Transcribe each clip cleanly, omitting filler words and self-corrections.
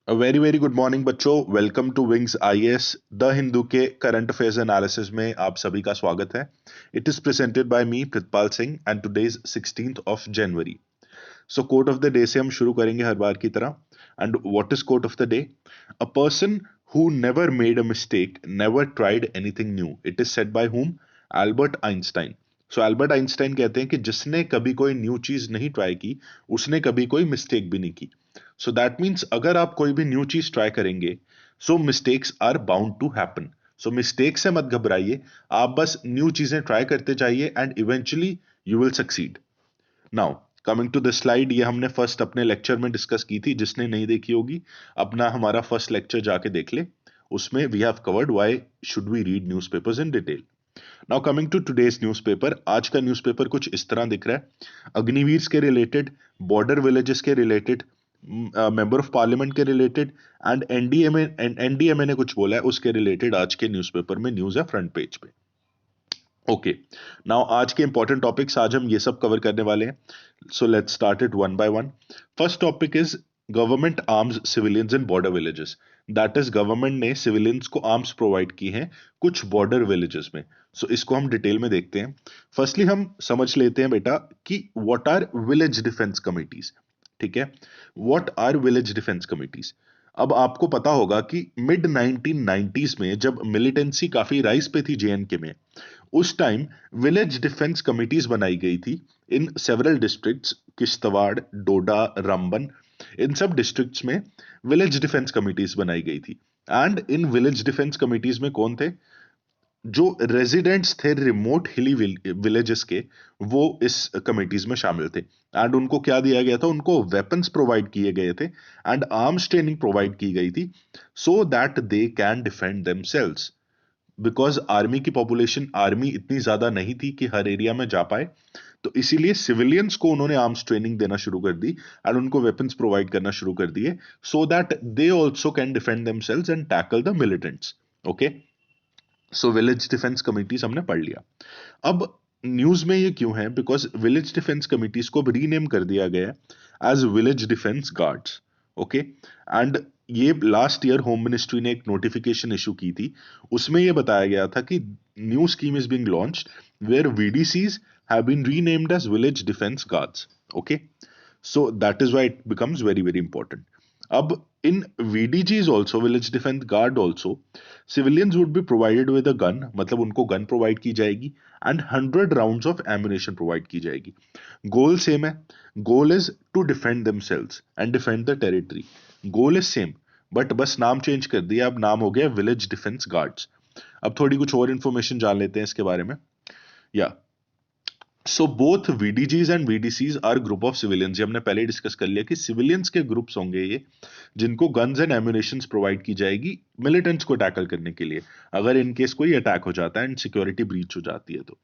Very very good morning बच्चों। Welcome to Wings IAS the Hindu के current affairs analysis में आप सभी का स्वागत है। It is presented by me Pritpal Singh and today is 16th of January. So quote of the day से हम शुरू करेंगे हर बार की तरह। And what is quote of the day? A person who never made a mistake never tried anything new. It is said by whom? Albert Einstein. So Albert Einstein कहते हैं कि जिसने कभी कोई न्यू चीज नहीं ट्राई की उसने कभी कोई मिस्टेक भी नहीं की। सो दैट मीन्स अगर आप कोई भी न्यू चीज ट्राई करेंगे so mistakes are bound to happen. So mistake से मत घबराइए, आप बस न्यू चीजें ट्राई करते जाइए and eventually you will succeed. Now coming to this slide, ये हमने फर्स्ट अपने लेक्चर में डिस्कस की थी। जिसने नहीं देखी होगी अपना हमारा फर्स्ट लेक्चर जाके देख ले। उसमें we have covered why should we read newspapers in detail. Now coming to today's newspaper, आज का न्यूज़पेपर कुछ इस तरह दिख रहा है। अग्निवीर के रिलेटेड, बॉर्डर विलेजेस के रिलेटेड, मेंबर ऑफ पार्लियामेंट के रिलेटेड एंड एनडीएमए ने कुछ बोला है उसके रिलेटेड आज के न्यूज़पेपर में न्यूज़ है फ्रंट पेज पे। ओके, नाउ आज के इंपॉर्टेंट टॉपिक्स आज हम ये सब कवर करने वाले हैं। So let's start it one by one. First topic is government arms civilians in border villages. That is government ने सिविलियंस को आर्म्स प्रोवाइड की हैं कुछ बॉर्डर विलेजेस में। सो इसको हम डिटेल में देखते हैं। फर्स्टली हम समझ लेते हैं बेटा कि what are village defence committees. ठीक है, what are village defence committees. अब आपको पता होगा कि मिड 1990s में जब मिलिटेंसी काफी राइज पे थी जेएनके में, उस टाइम विलेज डिफेंस कमिटीज बनाई गई थी इन सेवरल डिस्ट्रिक्ट्स। किश्तवाड़, डोडा, रामबन, इन सब डिस्ट्रिक्ट्स में विलेज डिफेंस कमिटीज बनाई गई थी। And in village defence committees में कौन थे? जो रेजिडेंट्स थे रिमोट हिली विलेजेस के, वो इस कमिटीज में शामिल थे। एंड उनको क्या दिया गया था? उनको वेपन्स प्रोवाइड किए गए थे एंड आर्म्स ट्रेनिंग प्रोवाइड की गई थी सो that they can defend themselves. Because army की पॉपुलेशन, आर्मी इतनी ज्यादा नहीं थी कि हर एरिया में जा पाए, तो इसीलिए सिविलियंस को उन्होंने आर्म्स ट्रेनिंग देना शुरू कर दी एंड उनको वेपन्स प्रोवाइड करना शुरू कर दिए so that they also can defend themselves and tackle the militants. Okay, so village defence committees हमने पढ़ लिया। अब न्यूज में ये क्यों है? बिकॉज विलेज डिफेंस कमिटीज को रीनेम कर दिया गया as village defence guards. Okay, and ये लास्ट ईयर होम मिनिस्ट्री ने एक नोटिफिकेशन इशू की थी। उसमें ये बताया गया था कि new scheme is being launched where VDCs have been renamed as village defence guards. Okay, so that is why it becomes very very important. अब in VDGs also, village defense guard also, civilians would be provided with a gun, मतलब उनको gun provide की जाएगी and 100 rounds of ammunition provide की जाएगी। Goal same है, goal is to defend themselves and defend the territory. Goal is same, but बस नाम change कर दिया, अब नाम हो गया विलेज डिफेंस गार्ड्स। अब थोड़ी कुछ और इन्फॉर्मेशन जान लेते हैं इसके बारे में। या so both VDGs and VDCs are group of civilians. ये हमने पहले ही डिस्कस कर लिया कि सिविलियंस के ग्रुप्स होंगे ये, जिनको गन्स एंड एम्यूनेशन प्रोवाइड की जाएगी मिलिटेंट्स को टैकल करने के लिए अगर इन केस कोई अटैक हो जाता है एंड सिक्योरिटी ब्रीच हो जाती है तो।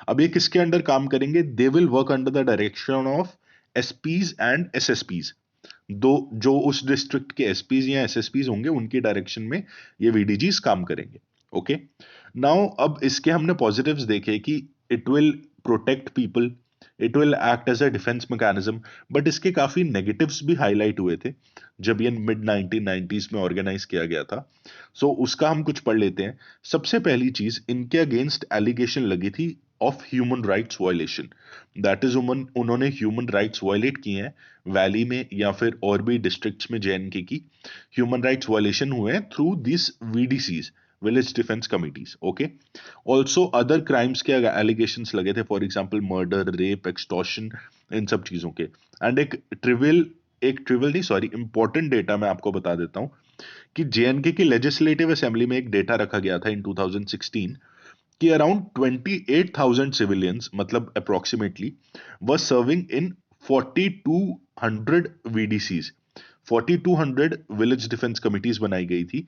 अब ये किसके अंडर काम करेंगे? They will work under the direction of SPs and SSPs. दो जो उस डिस्ट्रिक्ट के एसपीज या एसएसपीज होंगे उनकी डायरेक्शन में ये वीडीजीज काम करेंगे। ओके, नाउ अब इसके हमने पॉजिटिव्स देखे कि it will protect people, it will act as a defence mechanism. But इसके काफी नेगेटिव्स भी हाईलाइट हुए थे जब ये मिड 1990s में ऑर्गेनाइज किया गया था। सो उसका हम कुछ पढ़ लेते हैं। सबसे पहली चीज, इनके अगेंस्ट एलिगेशन लगी थी of human rights violation. That is उन्होंने ह्यूमन राइट्स वायलेट किए हैं वैली में या फिर और भी डिस्ट्रिक्ट्स में जेएनके की। ह्यूमन राइट्स वायलेशन हुए हैं through this VDCs, village defence committees. Okay, also other crimes के एलिगेशंस लगे थे, for example murder, rape, extortion, इन सब चीजों के। एंड एक ट्रिवियल नहीं, सॉरी, इंपॉर्टेंट डेटा मैं आपको बता देता हूं कि जेएनके की लेजिस्लेटिव असेंबली में एक डेटा रखा गया था इन 2016 कि अराउंड 28,000 सिविलियंस, मतलब approximately, were serving in 4200 वीडीसीज। 4200 village defence committees बनाई गई थी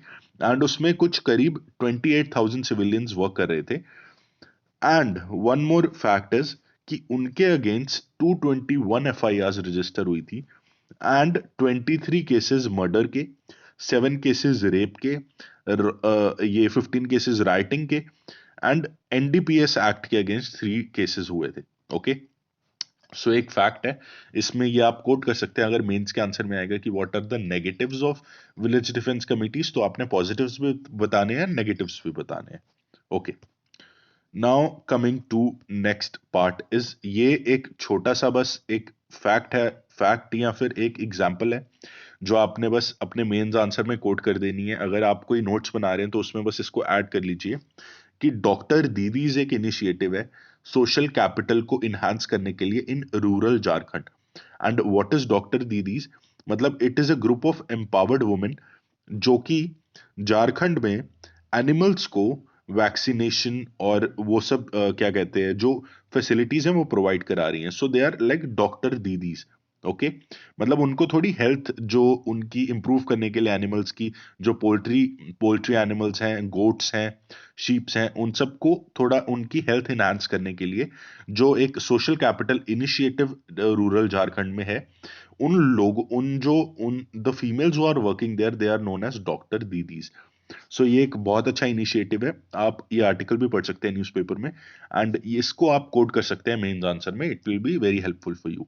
एंड उसमें कुछ करीब 28,000 सिविलियंस वर्क कर रहे थे। And one more fact is कि उनके अगेंस्ट 221 एफआईआर रजिस्टर हुई थी एंड 23 केसेस मर्डर के, 7 केसेस रेप के, ये 15 केसेस राइटिंग के एंड एनडीपीएस एक्ट के अगेंस्ट 3 केसेस हुए थे। ओके, सो एक फैक्ट है, इसमें ये आप कोट कर सकते हैं अगर मेंस के आंसर में आएगा कि what are the negatives of village defence committees, तो आपने पॉजिटिव्स भी बताने हैं, नेगेटिव्स भी बताने हैं। Okay, now coming to next part is, ये एक छोटा सा बस एक फैक्ट है, फैक्ट या फिर एक एग्जाम्पल है जो आपने बस अपने मेंस आंसर में कोट कर देनी है। अगर आप कोई नोट्स बना रहे हैं तो उसमें बस इसको ऐड कर लीजिए कि डॉक्टर दीदीज एक इनिशिएटिव है सोशल कैपिटल को इनहांस करने के लिए in rural Jharkhand. And what is doctor didis, मतलब it is a group of empowered women जो कि झारखंड में एनिमल्स को वैक्सीनेशन और वो सब क्या कहते हैं जो फैसिलिटीज हैं वो प्रोवाइड करा रही हैं। So they are like doctor didis. Okay, मतलब उनको थोड़ी हेल्थ जो उनकी इंप्रूव करने के लिए एनिमल्स की, जो पोल्ट्री पोल्ट्री एनिमल्स हैं, गोट्स हैं, शीप्स हैं, उन सबको थोड़ा उनकी हेल्थ इनहांस करने के लिए जो एक social capital initiative rural Jharkhand में है, उन लोग उन जो उन the females who are working there they are known as doctor didis. So ये एक बहुत अच्छा इनिशिएटिव है, आप ये आर्टिकल भी पढ़ सकते हैं न्यूज़पेपर में, एंड इसको आप कोड कर सकते हैं मेंस आंसर में, it will be very helpful for you.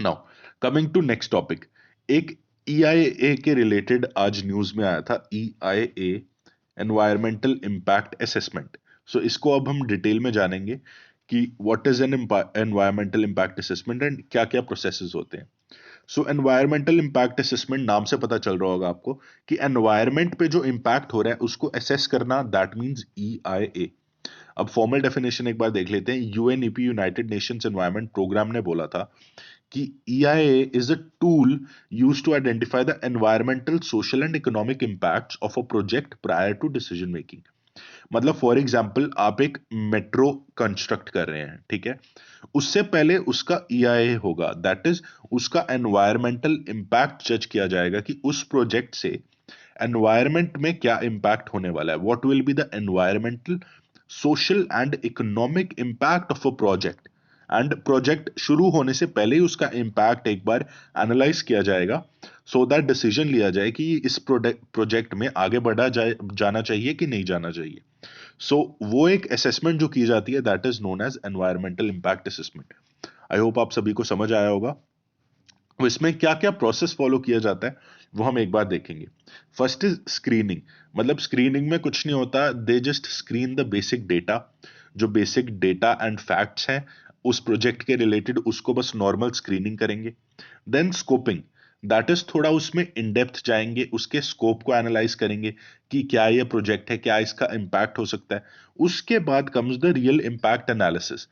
Now coming to next topic, एक ईआईए के रिलेटेड आज न्यूज में आया था, EIA environmental impact assessment. So इसको अब हम डिटेल में जानेंगे कि what is an environmental impact assessment and क्या क्या प्रोसेसेस होते हैं। सो एनवायरमेंटल इम्पैक्ट असेसमेंट नाम से पता चल रहा होगा आपको कि एनवायरमेंट पे जो इम्पैक्ट हो रहा है उसको असेस करना, दैट मींस ईआईए। अब फॉर्मल डेफिनेशन एक बार देख लेते हैं। UNEP United Nations environment programme ने बोला था कि EIA is a tool used to identify the environmental, social and economic impacts of a project prior to decision making। मतलब फॉर एग्जाम्पल आप एक मेट्रो कंस्ट्रक्ट कर रहे हैं, ठीक है, उससे पहले उसका EIA होगा, दैट इज उसका एनवायरमेंटल इम्पैक्ट जज किया जाएगा कि उस प्रोजेक्ट से एनवायरमेंट में क्या इम्पैक्ट होने वाला है, what will be the environmental, social and economic impact of a project. And project शुरू होने से पहले ही उसका इम्पैक्ट एक बार एनालाइज किया जाएगा, सो दैट डिसीजन लिया जाए कि इस प्रोजेक्ट में आगे बढ़ा जाए, जाना चाहिए कि नहीं जाना चाहिए। सो वो एक असेसमेंट जो की जाती है, that is known as environmental impact assessment. I hope आप सभी को समझ आया होगा। तो इसमें क्या क्या प्रोसेस फॉलो किया जाता है वो हम एक बार देखेंगे। First is screening. मतलब स्क्रीनिंग में कुछ नहीं होता, they just screen the basic data, जो बेसिक डेटा एंड फैक्ट्स हैं उस प्रोजेक्ट के रिलेटेड, उसको बस नॉर्मल स्क्रीनिंग करेंगे। देन स्कोपिंग, दैट इज थोड़ा उसमें इन डेप्थ जाएंगे, उसके स्कोप को एनालाइज करेंगे कि क्या ये प्रोजेक्ट है, क्या इसका इम्पैक्ट हो सकता है। उसके बाद comes the real impact analysis,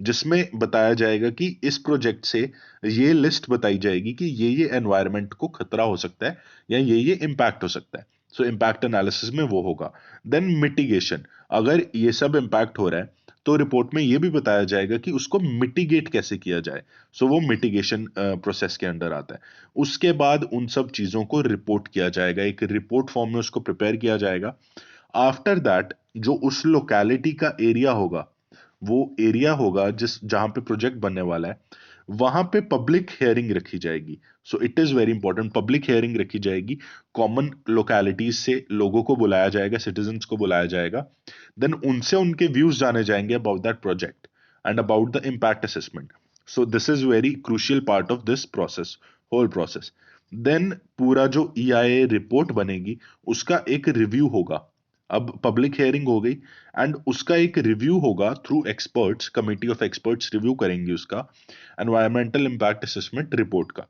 जिसमें बताया जाएगा कि इस प्रोजेक्ट से ये लिस्ट बताई जाएगी कि ये एनवायरनमेंट को खतरा हो सकता है या ये इम्पैक्ट हो सकता है। सो इम्पैक्ट एनालिसिस में वो होगा। देन मिटिगेशन, अगर ये सब इम्पैक्ट हो रहा है तो रिपोर्ट में ये भी बताया जाएगा कि उसको मिटिगेट कैसे किया जाए। सो वो मिटिगेशन प्रोसेस के अंडर आता है। उसके बाद उन सब चीजों को रिपोर्ट किया जाएगा, एक रिपोर्ट फॉर्म में उसको प्रिपेयर किया जाएगा। आफ्टर दैट जो उस लोकेलिटी का एरिया होगा, वो एरिया होगा जिस जहां पे प्रोजेक्ट बनने वाला है, वहां पे पब्लिक हियरिंग रखी जाएगी। सो it is very important, public hearing रखी जाएगी। कॉमन लोकेलिटीज से लोगों को बुलाया जाएगा, सिटीजन्स को बुलाया जाएगा। देन उनसे उनके व्यूज जाने जाएंगे about that project and about the impact assessment. So this is very crucial part of this process, whole process. Then पूरा जो EIA रिपोर्ट बनेगी उसका एक रिव्यू होगा। अब पब्लिक हियरिंग हो गई एंड उसका एक रिव्यू होगा through experts, committee of experts review करेंगे उसका एनवायरमेंटल इम्पैक्ट असेसमेंट रिपोर्ट का।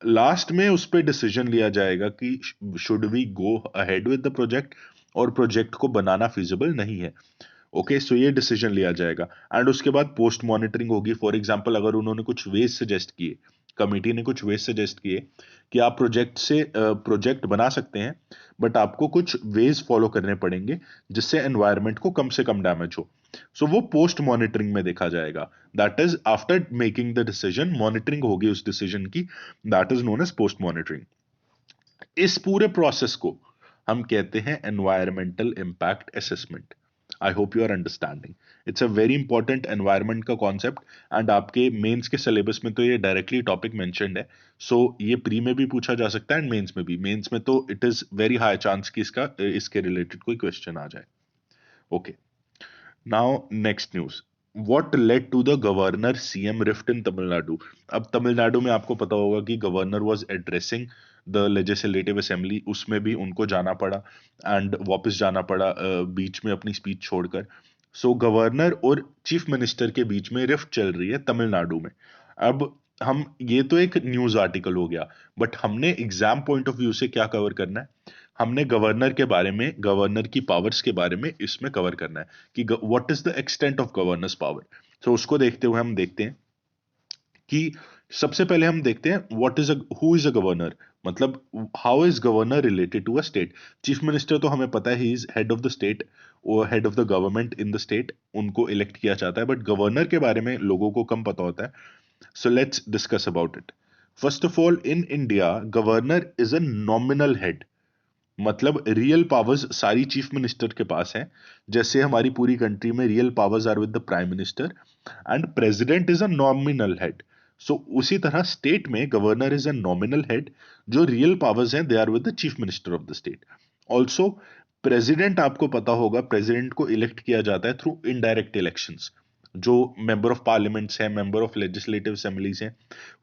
लास्ट में उस पर डिसीजन लिया जाएगा कि should we go ahead with the project और प्रोजेक्ट को बनाना फिजिबल नहीं है। ओके, सो ये डिसीजन लिया जाएगा एंड उसके बाद पोस्ट मॉनिटरिंग होगी। फॉर एग्जांपल अगर उन्होंने कुछ वेज सजेस्ट किए, कमिटी ने कुछ वेज सजेस्ट किए कि आप प्रोजेक्ट से प्रोजेक्ट बना सकते हैं बट आपको कुछ वेज फॉलो करने पड़ेंगे जिससे एनवायरनमेंट को कम से कम डैमेज हो, सो वो पोस्ट मॉनिटरिंग में देखा जाएगा। That is after making the decision, monitoring होगी उस डिसीजन की, that is known as post monitoring. इस पूरे प्रोसेस को हम कहते हैं environmental impact assessment. I hope you are understanding, it's a very important environment का कॉन्सेप्ट एंड आपके मेंस के सिलेबस में तो ये डायरेक्टली टॉपिक मेंशन्ड है। सो ये प्री में भी पूछा जा सकता है एंड मेंस में भी। मेंस में तो it is very high chance कि इसके रिलेटेड कोई क्वेश्चन आ जाए। Okay, now next news, What led to the governor CM rift in Tamil Nadu? अब तमिलनाडु में आपको पता होगा कि governor was addressing the legislative assembly, उसमें भी उनको जाना पड़ा एंड वापस जाना पड़ा बीच में अपनी स्पीच छोड़कर। सो गवर्नर और चीफ मिनिस्टर के बीच में रिफ्ट चल रही है तमिलनाडु में। अब हम, ये तो एक न्यूज आर्टिकल हो गया, बट हमने एग्जाम पॉइंट ऑफ व्यू से क्या कवर करना है? हमने गवर्नर के बारे में, गवर्नर की पावर्स के बारे में इसमें कवर करना है कि what is the extent of governors power. तो उसको देखते हुए हम देखते हैं कि सबसे पहले हम देखते हैं what is who is a governor, मतलब how is governor related to a state. Chief minister तो हमें पता है he is head of the state और head of the government in the state, उनको इलेक्ट किया जाता है, बट गवर्नर के बारे में लोगों को कम पता होता है। सो let's discuss about it. First of all, in India governor is a nominal head, मतलब रियल पावर्स सारी चीफ मिनिस्टर के पास हैं। जैसे हमारी पूरी कंट्री में real powers are with the prime minister and president is a nominal head. So उसी तरह स्टेट में governor is a nominal head, जो रियल पावर्स हैं they are with the chief minister of the state. Also president, आपको पता होगा, president को elect किया जाता है थ्रू इनडायरेक्ट इलेक्शंस। जो मेंबर ऑफ पार्लियामेंट्स हैं, मेंबर ऑफ लेजिस्लेटिव असेंबलीज हैं,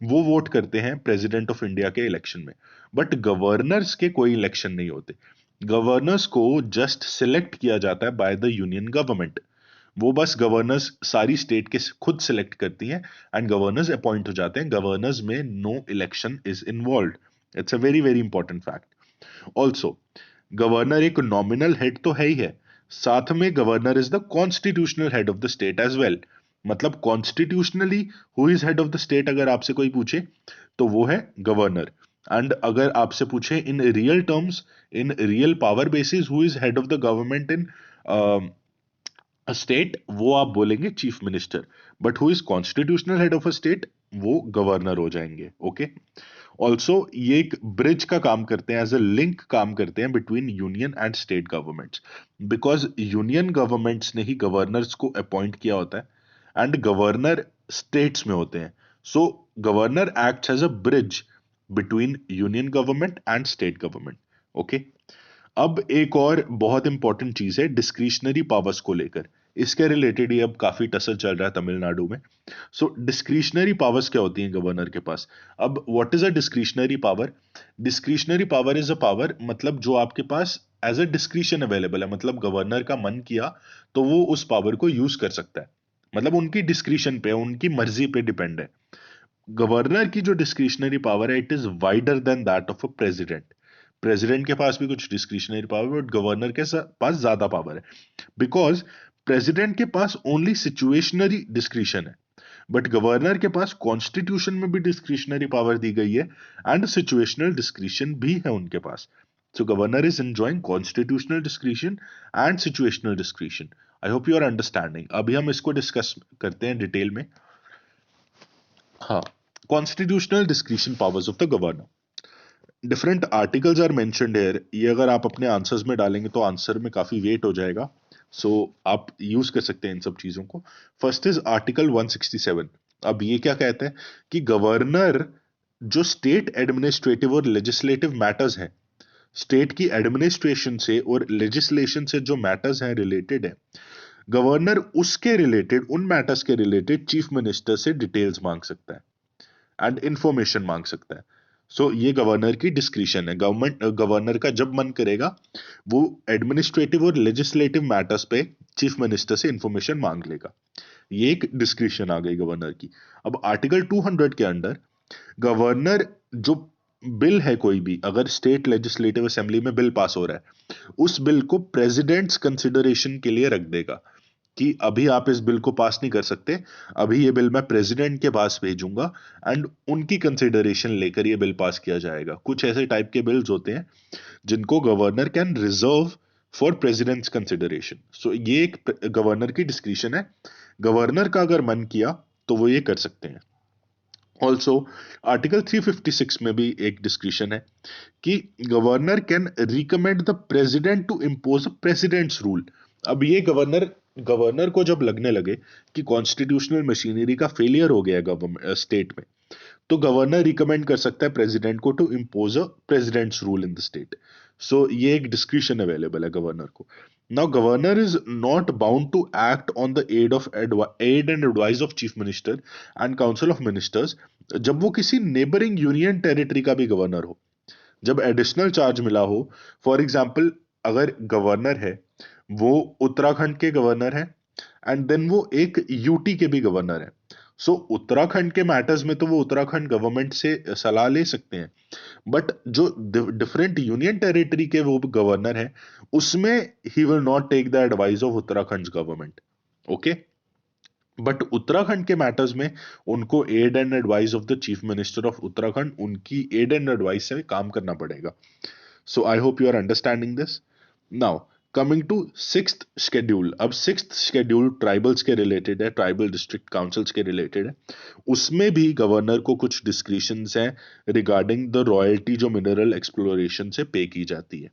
वो वोट करते हैं प्रेसिडेंट ऑफ इंडिया के इलेक्शन में। बट गवर्नर्स के कोई इलेक्शन नहीं होते। गवर्नर्स को जस्ट सिलेक्ट किया जाता है बाय द यूनियन गवर्नमेंट। वो बस गवर्नर्स सारी स्टेट के खुद सिलेक्ट करती हैं एंड गवर्नर्स अपॉइंट हो जाते हैं। गवर्नर्स में no election is involve. It's a very very important fact. Also governor एक नॉमिनल हेड तो है ही है, साथ में governor is the constitutional head of the state as well. मतलब constitutionally who is head of the state अगर आपसे कोई पूछे तो वो है गवर्नर। एंड अगर आपसे पूछे in real terms, in real power basis, who is head of the government in state, वो आप बोलेंगे chief minister. But who is constitutional head of a state, वो गवर्नर हो जाएंगे। ओके। ऑल्सो ये एक ब्रिज का काम करते हैं, एज अ लिंक काम करते हैं between union and state governments, because union governments ने ही गवर्नर्स को अपॉइंट किया होता है एंड गवर्नर स्टेट्स में होते हैं। So governor acts as a bridge between union government and state government. Okay. अब एक और बहुत इंपॉर्टेंट चीज है डिस्क्रिशनरी पावर्स को लेकर। इसके रिलेटेड ही अब काफी टसल चल रहा है तमिलनाडु में। सो डिस्क्रिशनरी पावर्स क्या होती हैं गवर्नर के पास? अब what is a discretionary power? Discretionary power is a power, मतलब जो आपके पास एज अ डिस्क्रिशन अवेलेबल है, मतलब गवर्नर का मन किया तो वो उस पावर को यूज कर सकता है। मतलब उनकी डिस्क्रिशन पे, उनकी मर्जी पे डिपेंड है। गवर्नर की जो डिस्क्रिशनरी पावर है, it is wider than that of a president. President के पास भी कुछ डिस्क्रिशनरी पावर, बट गवर्नर के पास ज्यादा पावर है, बिकॉज प्रेसिडेंट के पास ओनली सिचुएशनरी डिस्क्रिशन है, बट गवर्नर के पास कॉन्स्टिट्यूशन में भी डिस्क्रिशनरी पावर दी गई है एंड सिचुएशनल डिस्क्रिशन भी है उनके पास। So governor is enjoying constitutional discretion and situational discretion. I hope you are understanding. अभी हम इसको डिस्कस करते हैं डिटेल में। हाँ, constitutional discretion powers of the governor. Different articles are mentioned here. ये अगर आप अपने आंसर्स में डालेंगे तो आंसर में काफी वेट हो जाएगा। सो आप यूज कर सकते हैं इन सब चीजों को। First is article 167। अब ये क्या कहता है कि गवर्नर जो स्टेट एडमिनिस्ट्रेटिव और लेजिस्लेटिव मैटर्स हैं, स्टेट की एडमिनिस्ट्रेशन से और लेजिस्लेशन से जो मैटर्स हैं रिलेटेड है, गवर्नर उसके रिलेटेड, उन मैटर्स के रिलेटेड चीफ मिनिस्टर से डिटेल्स मांग सकता है एंड इंफॉर्मेशन मांग सकता है। सो ये गवर्नर की डिस्क्रिशन है। गवर्नर का जब मन करेगा वो एडमिनिस्ट्रेटिव और लेजिस्लेटिव मैटर्स पे चीफ मिनिस्टर से इंफॉर्मेशन मांग लेगा। ये एक डिस्क्रिशन आ गई गवर्नर की। अब आर्टिकल 200 के अंडर गवर्नर जो बिल है, कोई भी अगर स्टेट लेजिस्लेटिव असेंबली में बिल पास हो रहा है, उस बिल को प्रेसिडेंट्स कंसिडरेशन के लिए रख देगा कि अभी आप इस बिल को पास नहीं कर सकते, अभी ये बिल मैं प्रेसिडेंट के पास भेजूंगा एंड उनकी कंसिडरेशन लेकर ये बिल पास किया जाएगा। कुछ ऐसे टाइप के बिल्स होते हैं जिनको governor can reserve for president's consideration. So ये एक गवर्नर की डिस्क्रिशन है। गवर्नर का अगर मन किया तो वो ये कर सकते हैं। ऑल्सो आर्टिकल 356 में भी एक डिस्क्रिशन है कि governor can recommend the president to impose a president's rule. अब ये गवर्नर, गवर्नर को जब लगने लगे कि कॉन्स्टिट्यूशनल मशीनरी का फेलियर हो गया गवर्नमेंट स्टेट में, तो गवर्नर रिकमेंड कर सकता है प्रेसिडेंट को to impose a president's rule in the state. So ये एक डिस्क्रिशन अवेलेबल है गवर्नर को। Now, governor is not bound to act on the aid and advice of chief minister and council of ministers जब वो किसी neighbouring union territory का भी governor हो, जब एडिशनल चार्ज मिला हो। फॉर एग्जाम्पल, अगर गवर्नर है, वो उत्तराखंड के गवर्नर है एंड देन वो एक यूटी के भी गवर्नर है। सो उत्तराखंड के मैटर्स में तो वो उत्तराखंड गवर्नमेंट से सलाह ले सकते हैं, बट जो डिफरेंट यूनियन टेरिटरी के वो गवर्नर है, उसमें ही will not take the advice of Uttarakhand government. Okay, but Uttarakhand के मैटर्स में उनको aid and advice of the chief minister of Uttarakhand, उनकी एड एंड एडवाइस से काम करना पड़ेगा। So I hope you are understanding this. Now coming to sixth schedule. अब sixth schedule tribals के रिलेटेड है, ट्राइबल डिस्ट्रिक्ट काउंसिल्स के रिलेटेड है। उसमें भी गवर्नर को कुछ डिस्क्रिशंस हैं रिगार्डिंग द रॉयल्टी जो मिनरल एक्सप्लोरेशन से पे की जाती है।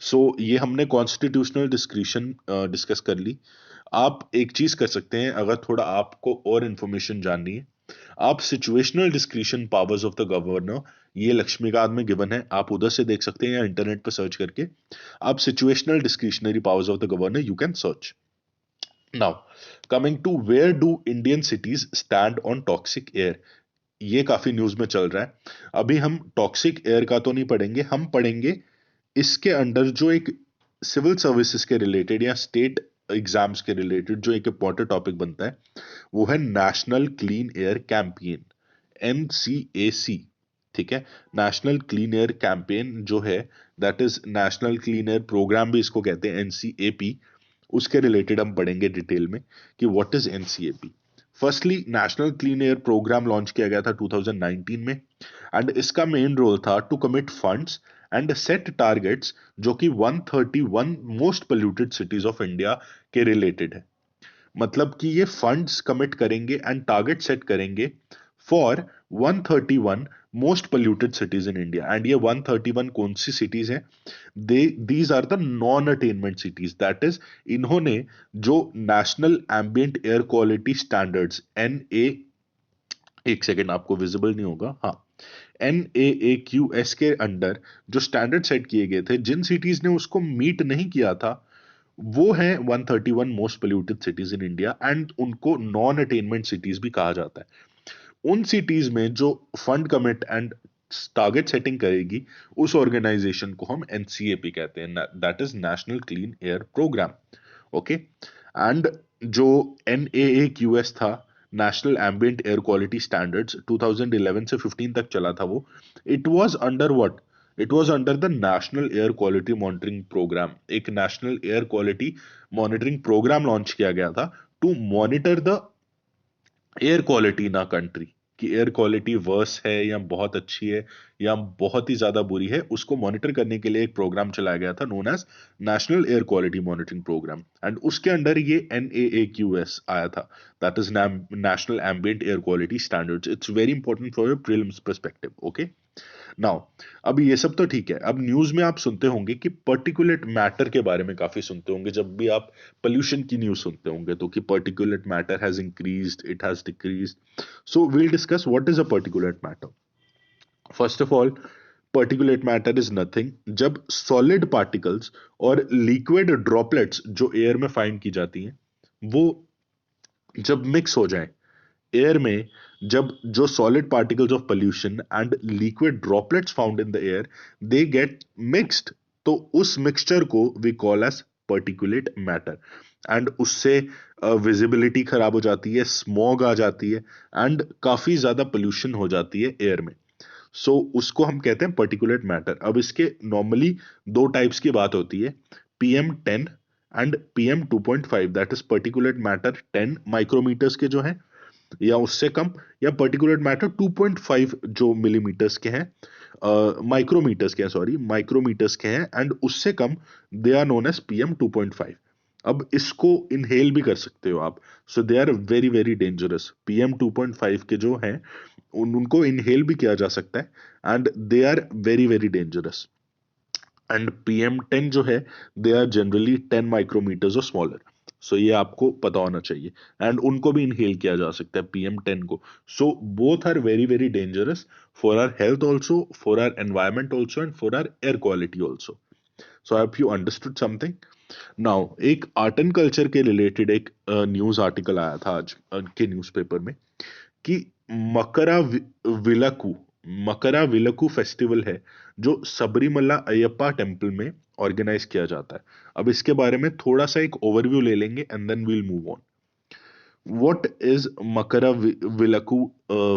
सो ये हमने कॉन्स्टिट्यूशनल डिस्क्रिशन डिस्कस कर ली। आप एक चीज कर सकते हैं, अगर थोड़ा आपको और इंफॉर्मेशन जाननी है, आप situational discretion powers of the governor, ये लक्ष्मीकांत में गिवन है, आप उधर से देख सकते हैं या इंटरनेट पर सर्च करके आप situational discretionary powers of the governor you can search. Now coming to where do Indian cities stand on toxic air, ये काफी न्यूज में चल रहा है। अभी हम टॉक्सिक एयर का तो नहीं पढ़ेंगे, हम पढ़ेंगे इसके अंडर जो एक सिविल सर्विसेज के रिलेटेड या स्टेट एग्जाम्स के रिलेटेड जो एक इंपॉर्टेंट टॉपिक बनता है, वो है national clean air campaign, NCAC। ठीक है, नेशनल क्लीन एयर कैंपेन जो है, that is national clean air programme भी इसको कहते हैं, NCAP। उसके रिलेटेड हम पढ़ेंगे डिटेल में कि what is NCAP। Firstly, national clean air programme launch किया गया था 2019 में, एंड इसका मेन रोल था to commit funds and set targets जो कि 131 most polluted cities of India के रिलेटेड है। मतलब कि ये फंड्स कमिट करेंगे एंड टारगेट सेट करेंगे for 131 most polluted cities in India. And ये 131 कौन सी सिटीज हैं? They these are the non attainment cities, that is इन्होंने जो national ambient air quality standards NA, एक सेकेंड आपको विजिबल नहीं होगा, हाँ, NAAQS के अंडर जो स्टैंडर्ड सेट किए गए थे, जिन सिटीज ने उसको मीट नहीं किया था, वो है 131 most polluted cities in India, and उनको नॉन अटेनमेंट सिटीज भी कहा जाता है। उन सिटीज में जो fund commit and target setting करेगी, उस ऑर्गेनाइजेशन को हम NCAP कहते हैं, that is national clean air programme. Okay, and जो NAAQS था, national ambient air quality standards, 2011 से 15 तक चला था वो। It was under what? It was under the national air quality monitoring programme. एक national air quality monitoring programme launch किया गया था to monitor the air quality in a country, कि एयर क्वालिटी वर्स है या बहुत अच्छी है या बहुत ही ज्यादा बुरी है, उसको मॉनिटर करने के लिए एक प्रोग्राम चलाया गया था known as national air quality monitoring programme, and उसके अंडर ये NAAQS आया था, that is national ambient air quality standards. It's very important for your prelims perspective. Okay, now अब ये सब तो ठीक है। अब न्यूज में आप सुनते होंगे कि पर्टिकुलेट मैटर के बारे में काफी सुनते होंगे, जब भी आप पोल्यूशन की न्यूज सुनते होंगे तो कि particulate matter has increased, it has decreased. So we'll discuss what is a particulate matter. First of all, particulate matter is nothing जब सॉलिड पार्टिकल्स और लिक्विड ड्रॉपलेट्स जो एयर में फाइंड की जाती हैं, वो जब मिक्स हो जाएं एयर में, जब जो solid particles of pollution and liquid droplets found in the air they get mixed, तो उस मिक्सचर को we call as particulate matter. And उससे विजिबिलिटी खराब हो जाती है, स्मॉग आ जाती है, एंड काफी ज्यादा पोल्यूशन हो जाती है एयर में। उसको हम कहते हैं पर्टिकुलेट मैटर। अब इसके नॉर्मली दो टाइप्स की बात होती है, PM10 and PM2.5, that is particulate matter 10 micrometres के जो है या उससे कम, या पर्टिकुलेट मैटर 2.5 जो मिलीमीटर्स के हैं, माइक्रोमीटर्स के हैं, सॉरी माइक्रोमीटर्स के हैं, एंड उससे कम, they are known as PM2.5। अब इसको इनहेल भी कर सकते हो आप, so they are very very dangerous. PM2.5 के जो हैं उनको इनहेल भी किया जा सकता है, and they are very very dangerous. And PM10 जो है, दे आर जनरली 10 माइक्रोमीटर्स और स्मॉलर। सो ये आपको पता होना चाहिए, एंड उनको भी इनहेल किया जा सकता है PM10 को। So both are very very dangerous for our health also, for our environment also, and for our air quality also. So I hope you understood something. Now एक आर्ट एंड कल्चर के related एक news article आया था आज के newspaper में कि मकरा विलकू मकरा विलकू फेस्टिवल है जो सबरीमला अयप्पा टेम्पल में ऑर्गेनाइज किया जाता है। अब इसके बारे में थोड़ा सा एक ओवरव्यू ले लेंगे and then we'll move on. What is Makara Vilakku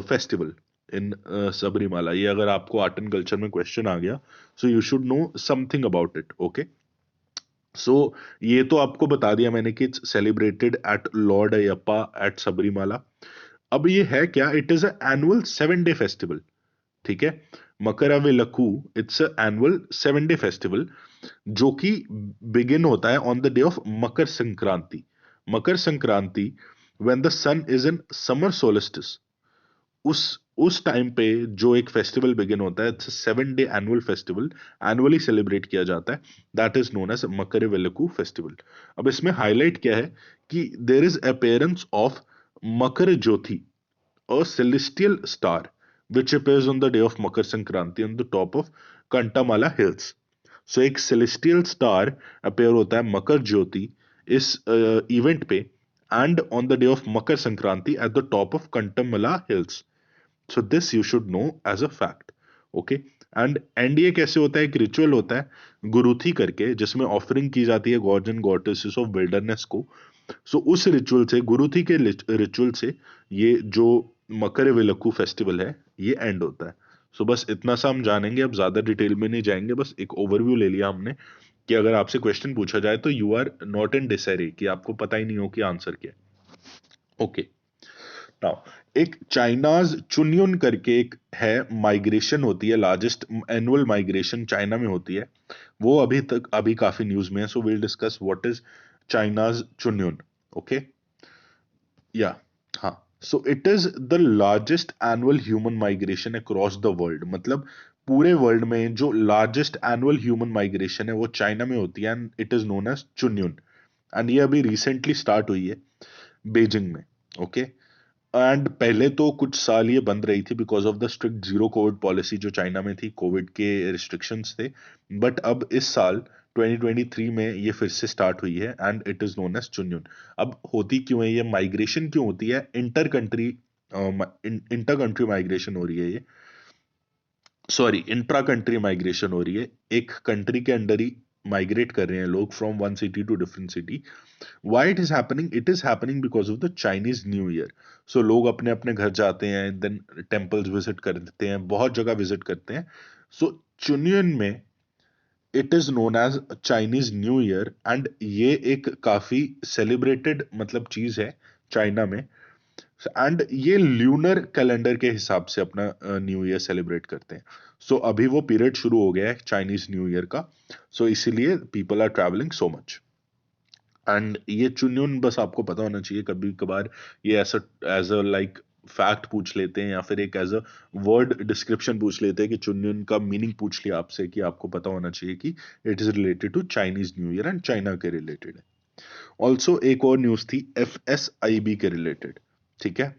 festival in Sabarimala? ये अगर आपको आर्ट एंड कल्चर में क्वेश्चन आ गया, so you should know something about it. Okay, so ये तो आपको बता दिया मैंने कि it's celebrated at lord Ayyappa at Sabarimala. अब ये है क्या? It is a annual 7 day festival. ठीक है, Makaravilakku it's a annual 7 day festival जो कि बिगिन होता है on the day of Makar Sankranti. Makar Sankranti when the sun is in summer solstice, उस उस टाइम पे जो एक फेस्टिवल बिगिन होता है, it's 7 day annual festival, annually celebrate किया जाता है, that is known as Makaravilakku festival. अब इसमें हाईलाइट क्या है कि there is appearance of Makar Jyoti, a celestial star which appears on the day of Makar Sankranti on the top of Kantamala hills. So एक celestial star appear होता है मकर ज्योति इस event पे and on the day of Makar Sankranti at the top of Kantamala hills. So this you should know as a fact. Okay. And ये कैसे होता है? एक रिचुअल होता है गुरुथी करके जिसमें ऑफरिंग की जाती है gods and goddesses of wilderness को। सो उस रिचुअल से, गुरुथी के रिचुअल से ये जो मकर विलक्कू फेस्टिवल है ये एंड होता है। सो बस इतना सा हम जानेंगे, अब ज्यादा डिटेल में नहीं जाएंगे, बस एक ओवरव्यू ले लिया हमने कि अगर आपसे क्वेश्चन पूछा जाए तो you are not in disarray, कि आपको पता ही नहीं हो कि आंसर क्या है। ओके, नाउ एक चाइनाज चुन्युन करके एक है, माइग्रेशन होती है, लार्जेस्ट एनुअल माइग्रेशन चाइना में होती है, वो अभी काफी न्यूज में है। So will discuss what is China's Chunyun. Okay, या हाँ, so it is the largest annual human migration across the world. मतलब पूरे वर्ल्ड में जो लार्जेस्ट एनुअल ह्यूमन माइग्रेशन है वो चाइना में होती है and it is known as Chunyun. And ये अभी रिसेंटली स्टार्ट हुई है बीजिंग में। ओके, एंड पहले तो कुछ साल ये बंद रही थी because of the strict zero Covid policy जो चाइना में थी, कोविड के रिस्ट्रिक्शंस थे। बट अब इस साल 2023 में ये फिर से स्टार्ट हुई है and it is known as Chunyun. अब होती क्यों है ये माइग्रेशन, क्यों होती है? इंटर कंट्री माइग्रेशन हो रही है ये, सॉरी इंट्रा कंट्री माइग्रेशन हो रही है। एक कंट्री के अंडर ही माइग्रेट कर रहे हैं लोग from one city to different city. Why it is happening? It is happening because of the Chinese new year. So लोग अपने अपने घर जाते हैं, देन टेम्पल्स विजिट करते हैं, बहुत जगह विजिट करते हैं। सो चुनियन में it is known as Chinese new year and ये एक काफी सेलिब्रेटेड मतलब चीज है चाइना में। एंड ये ल्यूनर कैलेंडर के हिसाब से अपना न्यू ईयर सेलिब्रेट करते हैं। सो अभी वो पीरियड शुरू हो गया है चाइनीज न्यू ईयर का, सो इसीलिए people are travelling so much. And ये चुन्युन बस आपको पता होना चाहिए, कभी कभार ये ऐसा एज अ लाइक फैक्ट पूछ लेते हैं या फिर एक एज अ वर्ड डिस्क्रिप्शन पूछ लेते हैं कि चुन्युन का मीनिंग पूछ लिया आपसे, कि आपको पता होना चाहिए कि it is related to Chinese new year and China के रिलेटेड है। ऑल्सो एक और न्यूज थी एफएसआईबी के रिलेटेड। ठीक है,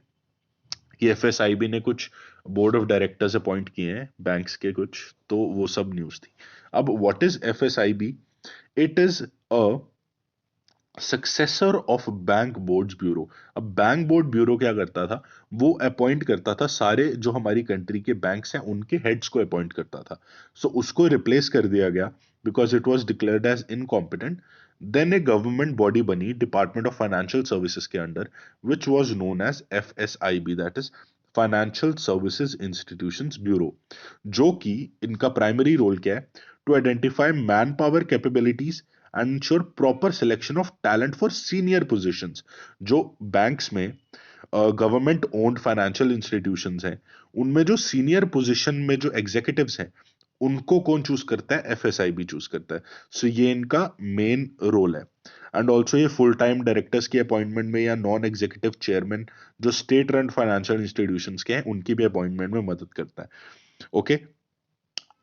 कि एफएसआईबी ने कुछ बोर्ड ऑफ डायरेक्टर्स अपॉइंट किए हैं बैंक्स के कुछ, तो वो सब न्यूज थी। अब what is FSIB? It is a successor of bank boards bureau. अब बैंक बोर्ड ब्यूरो क्या करता था? वो अपॉइंट करता था सारे जो हमारी कंट्री के बैंक्स हैं उनके हेड्स को अपॉइंट करता था। सो उसको रिप्लेस कर दिया गया because it was declared as incompetent. Then a government body बनी डिपार्टमेंट ऑफ फाइनेंशियल सर्विसेज के under, which was known as FSIB, that is financial services institutions bureau. जो कि इनका प्राइमरी रोल क्या है? To identify man power capabilities and ensure proper selection of talent for senior positions. जो banks में government owned financial institutions हैं उनमें जो सीनियर पोजीशन में जो एग्जीक्यूटिव्स हैं उनको कौन चूज करता है? एफएसआईबी चूज करता है। सो ये इनका मेन रोल है। एंड ऑल्सो ये फुल टाइम डायरेक्टर्स की अपॉइंटमेंट में या नॉन एग्जीक्यूटिव चेयरमैन जो स्टेट रन फाइनेंशियल इंस्टीट्यूशंस के हैं उनकी भी अपॉइंटमेंट में मदद करता है। Okay,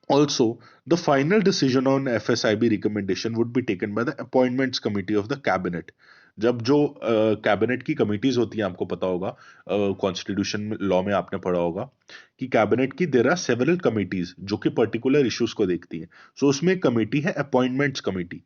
also, the final decision on FSIB recommendation would be taken by the Appointments Committee of the Cabinet. जब जो कैबिनेट की कमिटीज होती हैं, आपको पता होगा कॉन्स्टिट्यूशन लॉ में आपने पढ़ा होगा कि कैबिनेट की देयर आर सेवरल कमिटीज जो कि पर्टिकुलर इश्यूज को देखती हैं। सो उसमें एक कमेटी है अपॉइंटमेंट्स कमेटी।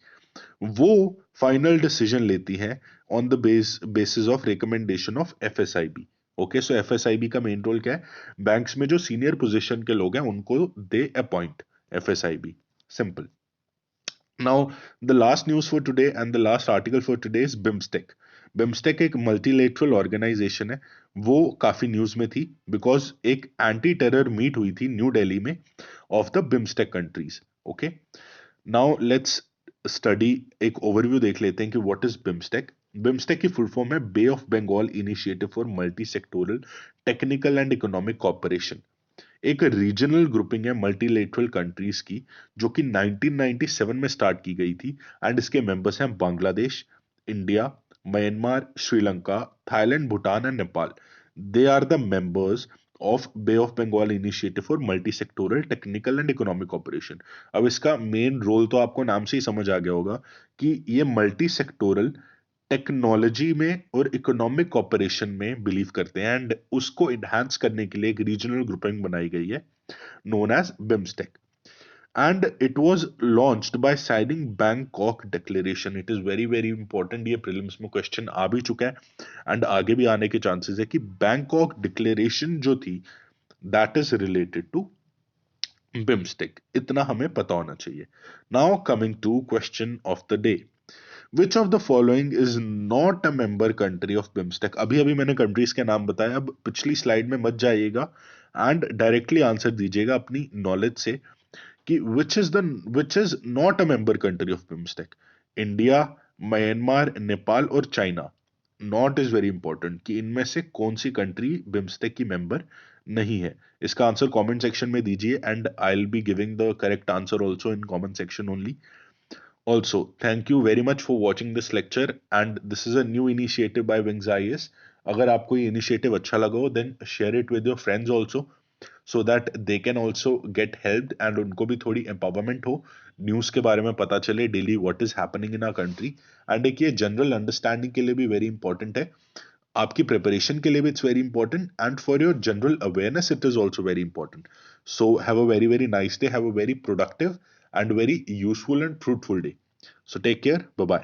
वो फाइनल डिसीजन लेती है on the basis of recommendation of FSIB. Okay, so FSIB का मेन रोल क्या है? बैंक्स में जो सीनियर पोजीशन के लोग हैं उनको they appoint FSIB. Simple. Now the last news for today and the last article for today is BIMSTEC. BIMSTEC एक मल्टीलेटरल ऑर्गेनाइजेशन है। वो काफी न्यूज में थी बिकॉज एक एंटी टेरर मीट हुई थी न्यू दिल्ली में of the BIMSTEC countries. Okay, now let's study, एक ओवरव्यू देख लेते हैं कि व्हाट इज बिम्स्टेक। बिम्स्टेक की फुल फॉर्म है Bay of Bengal initiative for multi sectoral technical and economic cooperation. एक रीजनल ग्रुपिंग है मल्टीलेटरल कंट्रीज की, जो कि 1997 में स्टार्ट की गई थी। एंड इसके मेंबर्स हैं Bangladesh, India, Myanmar, Sri Lanka, Thailand, Bhutan and Nepal. They are the members of bay of Bengal initiative for multi sectoral technical and economic cooperation. अब इसका मेन रोल तो आपको नाम से ही समझ आ गया होगा कि ये मल्टी सेक्टोरल टेक्नोलॉजी में और इकोनॉमिक कॉपरेशन में बिलीव करते हैं, एंड उसको इनहांस करने के लिए एक रीजनल ग्रुपिंग बनाई गई है known as BIMSTEC. And it was launched by signing Bangkok declaration. It is very very important, ये प्रीलिम्स में क्वेश्चन आ भी चुका है एंड आगे भी आने के चांसेस है कि बैंकॉक डिक्लेरेशन जो थी that is related to BIMSTEC. इतना हमें पता होना चाहिए। Now coming to question of the day, which of the following is not a member country of BIMSTEC. अभी अभी मैंने कंट्रीज के नाम बताया, अब पिछली स्लाइड में मत जाइएगा एंड डायरेक्टली आंसर दीजिएगा अपनी नॉलेज से कि which is not a member country of BIMSTEC. India, Myanmar, Nepal और China. Note is very important कि इनमें से कौन सी कंट्री बिम्स्टेक की मेंबर नहीं है। इसका आंसर कमेंट सेक्शन में दीजिए and I will be giving the correct answer also in comment section only. Also, thank you very much for watching this lecture, and this is a new initiative by Wings IAS. अगर आपको ये initiative अच्छा लगा हो then share it with your friends also so that they can also get helped and उनको भी थोड़ी empowerment हो, न्यूज़ के बारे में पता चले daily what is happening in our country, and एक ये जनरल अंडरस्टैंडिंग के लिए भी वेरी इंपॉर्टेंट है, आपकी प्रिपरेशन के लिए भी it's very important, and for your general awareness it is also very important. So have a very very nice day, have a very productive and very useful and fruitful day. So take care. Bye bye.